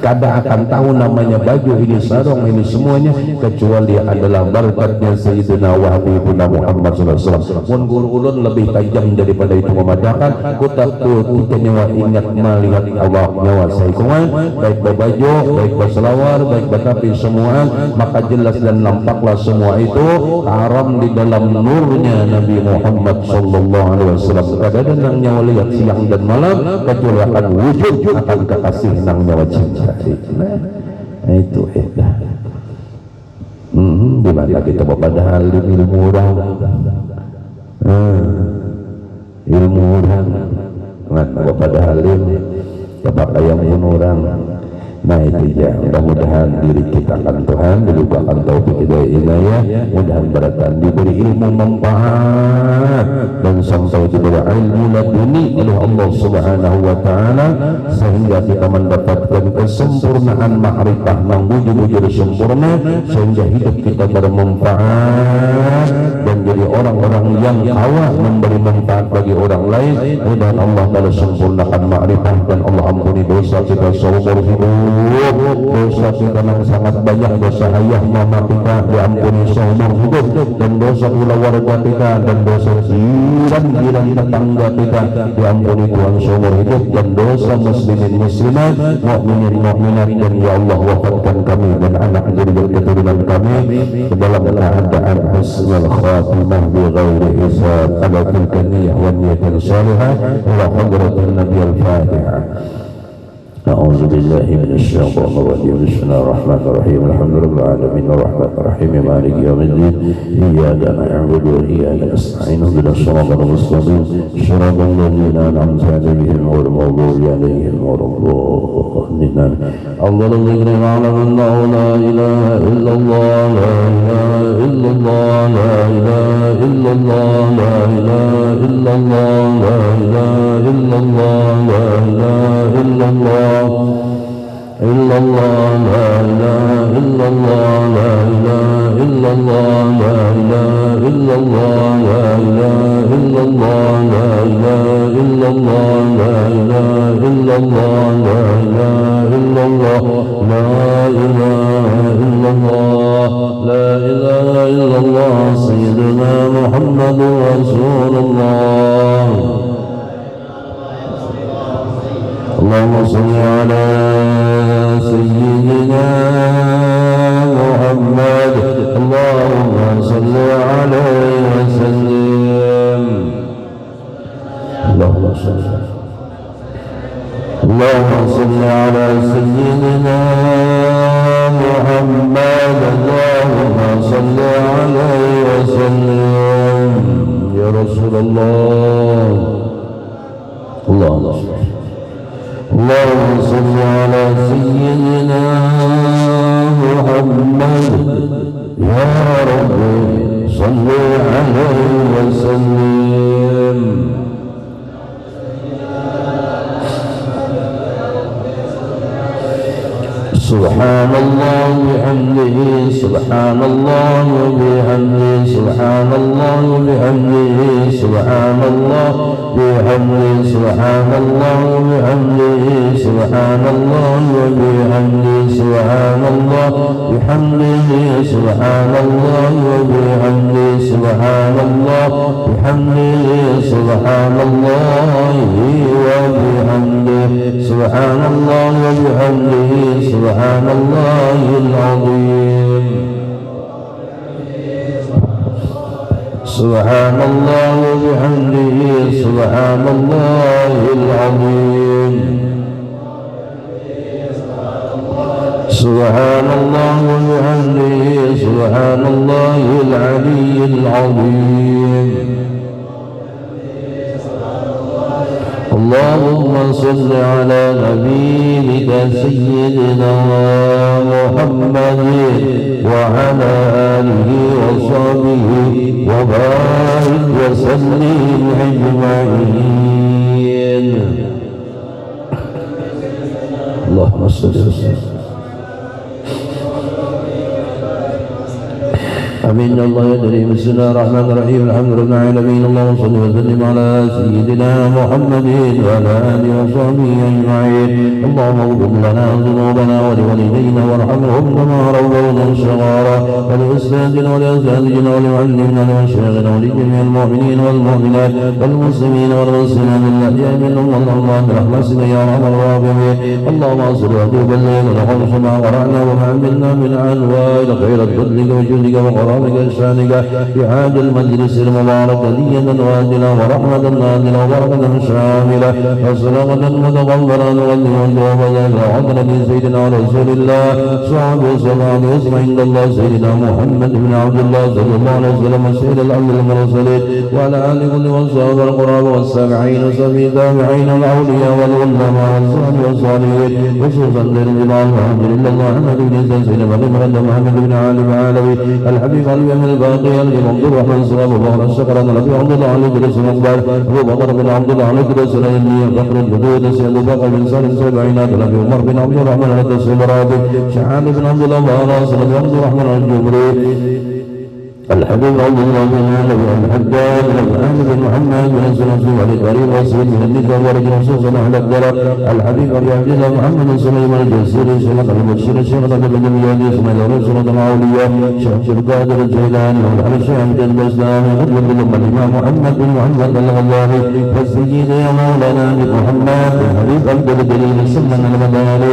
Kada akan tahu namanya baju ini, sarung ini, semuanya kecuali adalah barakatnya Sayyidina wa Habibuna Muhammad sallallahu alaihi wasallam. Mun guru ulun lebih tajam daripada itu memadakan. Kutaku kita nyawa ingat melihat Allah nyawa saikuman, baik berbaju, baik berselawar, baik bertapi semua, maka jelas dan nampaklah semua itu haram di dalam nurnya Nabi Muhammad sallallahu alaihi wasallam. Kadang nang nyawa lihat siang dan malam kecuali akan wujud akan kekasih nang nyawa cinta. Nah itu di mana kita padahal ilmu orang ilmu orang nggak padahal ini kepakaian orang. Nah itu ya, mudah-mudahan diri kita akan Tuhan dibukakan taufik hidayah inayah, mudah-mudahan beratan diberi ilmu manfaat dan sampai diberi ilmu laduni oleh Allah subhanahu wa ta'ala sehingga kita mendapatkan kesempurnaan ma'rifah yang wujud-wujud sempurna sehingga hidup kita bermanfaat dan jadi orang-orang yang kawah memberi manfaat bagi orang lain. Mudah-mudahan Allah dalam sempurnakan ma'rifah dan Allah ampuni dosa kita seumur hidup. Dosa kita yang sangat banyak, dosa ayah mama kita diampuni seumur hidup, dan dosa keluarga kita dan dosa jiran tetangga kita diampuni Tuhan seumur hidup, dan dosa muslimin muslimat, mukminin mukminat, dan ya Allah wafatkan kami dan anak juriat keturunan kami dalam keadaan husnul khatimah bi ghairi hisab ala tilka niyyah wa niyatin salihah ila hadratin Nabi al-Fatihah. أعوذ بالله من الشيطان الرجيم. بسم الله الرحمن الرحيم. الحمد لله رب العالمين الرحمن الرحيم مالك يوم الدين. إياك نعبد وإياك نستعين اهدنا الصراط المستقيم صراط الذين أنعمت عليهم غير المغضوب عليهم ولا الضالين. أفضل الذكر يعلم أنه لا إله إلا الله لا إله إلا الله لا إله إلا الله لا إله إلا الله لا إله إلا الله لا إله إلا الله إلا الله لا إله إلا الله لا إله إلا الله لا إله إلا الله لا إله إلا الله لا إله إلا الله لا إله إلا الله لا إله إلا الله لا إله إلا الله لا إله إلا الله سيدنا محمد رسول الله. اللهم صل على سيدنا محمد اللهم صل عليه وسلم اللهم صل محمد يا ربي صل عليه وسلم. سبحان الله بحمده سبحان الله بحمده سبحان الله بحمده سبحان الله بحمده سبحان الله بحمده سبحان الله وبحمده سبحان الله بحمده سبحان الله وبحمده سبحان الله بحمده سبحان الله وبحمده سبحان الله وبحمده سبحان الله العظيم. سبحان الله وبحمده سبحان الله العظيم. سبحان الله وبحمده سبحان الله العلي العظيم. اللهم صل على نبيك سيدنا محمد وعلى آله وصحبه وبارك وسلم أجمعين. اللهم صل وسلم. آمين. الله يدري. بسم الله الرحمن الرحيم. الحمد لله العالمين. اللهم صل وسلم على سيدنا محمد وعلى آله وصحبه أجمعين. اللهم اغفر لنا ذنوبنا ولوالدينا وارحمهم كما ربونا صغارا ولأستاذنا ولأساتذتنا ولمعلمنا ولمشايخنا ولجميع المؤمنين والمؤمنات والمسلمين والمسلمات الأحياء منهم والأموات برحمتك يا أرحم الراحمين. اللهم اصل وتوب الليل والخمس ما قرأنا وما عملنا من أنواع خير فضلك وجودك وقرارك إحسانك في هذا المجلس المبارك هدية وادلة ورحمة نازلة وبركة شاملة وسلامة متقبلة وتوبة وحضرة سيدنا رسول الله صحابه وسلام واسم عند الله سيدنا محمد بن عبد الله صلى الله عليه وسلم سيد الأنبياء المرسلين وعلى آله كل والصحاب والقراب والسابعين وسبي التابعين والأولياء والعلماء والصحابة والصالحين خصوصا للجماعة الحمد لله محمد بن سيدنا محمد بن عالم العالمين الحبيب اليوم الباقي اليوم عبد الرحمن صلاه الله الشكر النبي عبد الله عليه وسلم اكبر ابو بكر بن عبد الله عليه وسلم فخر الجدود سيد ابو بكر بن سالم سبعينات النبي عمر بن عبد الرحمن الدسمراتي شعان بن عبد الله راس النبي عبد الرحمن الجبري الحبيب عبد الله بن علي الحجاج بن احمد بن محمد بن سلمة والقريب وسيد بن النساء ورجل خصوصا اهل الدرب الحبيب ابي عبد الله محمد سليمان الجسيري شيخ المبشر الشيخ بن الميادي اسماعيل رسول الاولياء شيخ القادر الجيلاني والعلي الشام الاسلام قبل الامام محمد بن محمد الغزالي والسيد يا مولانا محمد الحبيب عبد الجليل سلم المداري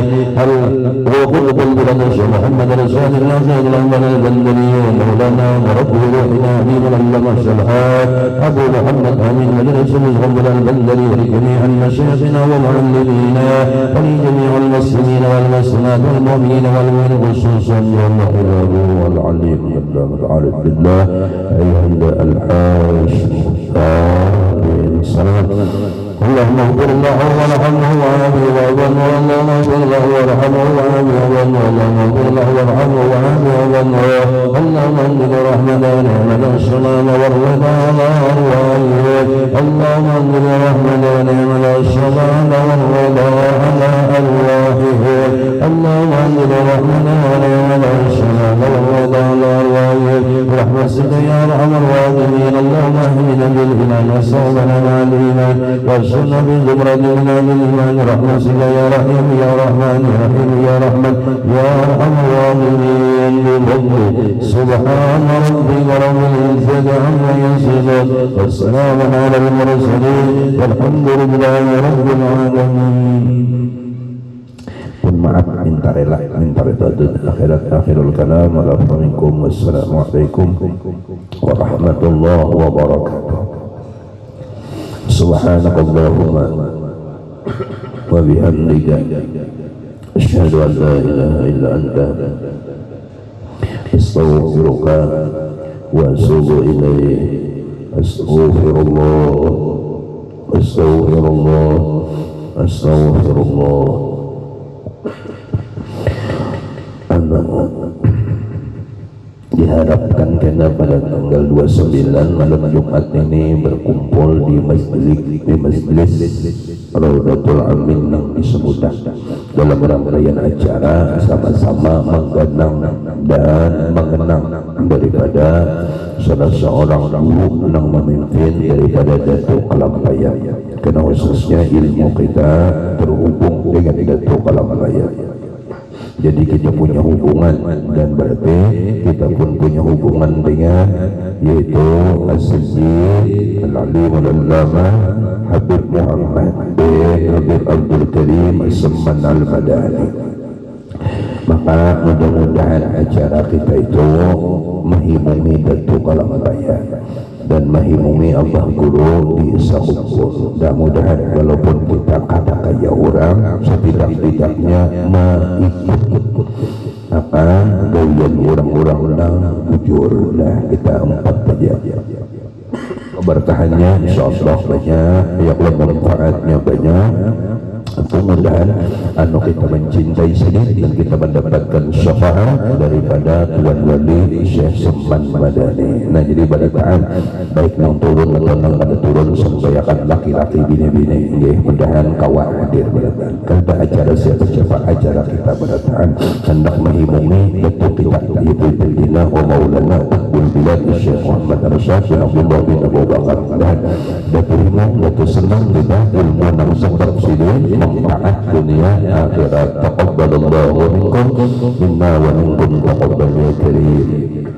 وقلب البلد الشيخ محمد رشاد الناصر الانبر البندري ومولانا وربه روحنا امين العلماء الشلحات ابو محمد امين مجلس مزغمر البندري ولجميع مشايخنا ومعلمينا ولجميع المسلمين والمسلمات والمؤمنين والمؤمنين خصوصا يوم حلاله والعليم بالله العارف بالله ايها الحاج السلام. اللهم اغفر له وارحمه وعافه وعافه اللهم اغفر له وارحمه وعافه اللهم اغفر له وارحمه وعافه اللهم انزل رحمة ونعمة السلام والرضا على أرواحه اللهم انزل رحمة ونعمة السلام والرضا على أرواحه اللهم انزل رحمة ونعمة السلام والرضا على أرواحه برحمتك يا أرحم الراحمين. اللهم اهدنا بالإيمان وصوبنا مع الإيمان وارزقنا بزمرة من الإيمان برحمتك يا رحيم يا رحمن يا رحيم يا رحمن يا أرحم الراحمين بفضلك. سبحان ربك رب العزة عما يصفون والسلام على المرسلين والحمد لله رب العالمين. Mohon maaf, minta rela, minta rela akhirat akhirul kalam. Wassalamualaikum warahmatullahi wabarakatuh. Subhanakallahumma wa bihamdika asyhadu an la ilaha illa anta astaghfiruka wa atubu ilaik. Astaghfirullah astaghfirullah astaghfirullah. diharapkan karena pada tanggal 29 malam Jumat ini berkumpul di masjid Raudatul Amin yang disebutkan dalam rangkaian acara sama-sama menggenang dan mengenang daripada salah seorang guru yang memimpin daripada Datuk Kalampaya, karena khususnya ilmu kita terhubung dengan Datuk Kalampaya. Jadi kita punya hubungan, dan berarti kita pun punya hubungan dengan yaitu As-Sayyid Al-Alim Al-Allama Habib Muhammad bin Habib Abdul Karim As-Samman Al-Madani. Maka mudah-mudahan acara kita itu menghimumi Datuk Kalampaya dan menghimumi Abah Guru di Sakupur. Mudah-mudahan walaupun kita kata kaya orang, setidak-tidaknya mengikut akan gayaan orang-orang yang jujur. Nah, kita empat saja. Keberkahannya insyaallah banyak, ya Allah, manfaatnya banyak. Mudah-mudahan kita mencintai sini dan kita mendapatkan syafaat daripada Tuan Wali Syekh Samman Madani. Nah, jadi barikaan baik yang turun atau yang pada turun sembayakan laki-laki bini-bini nggih, mudahan kawan hadir barikaan. Kada acara siapa acara kita barikaan hendak menghimumi betul kita ibu bina wa maulana Abdul Bilad Syekh Muhammad Arsyad bin Abdullah bin Abu Bakar dan diterima datu senang kita ilmu nang sebab sini manfaat dunia akhirat. Taqabbalallahu minkum minna wa minkum taqabbal ya karim.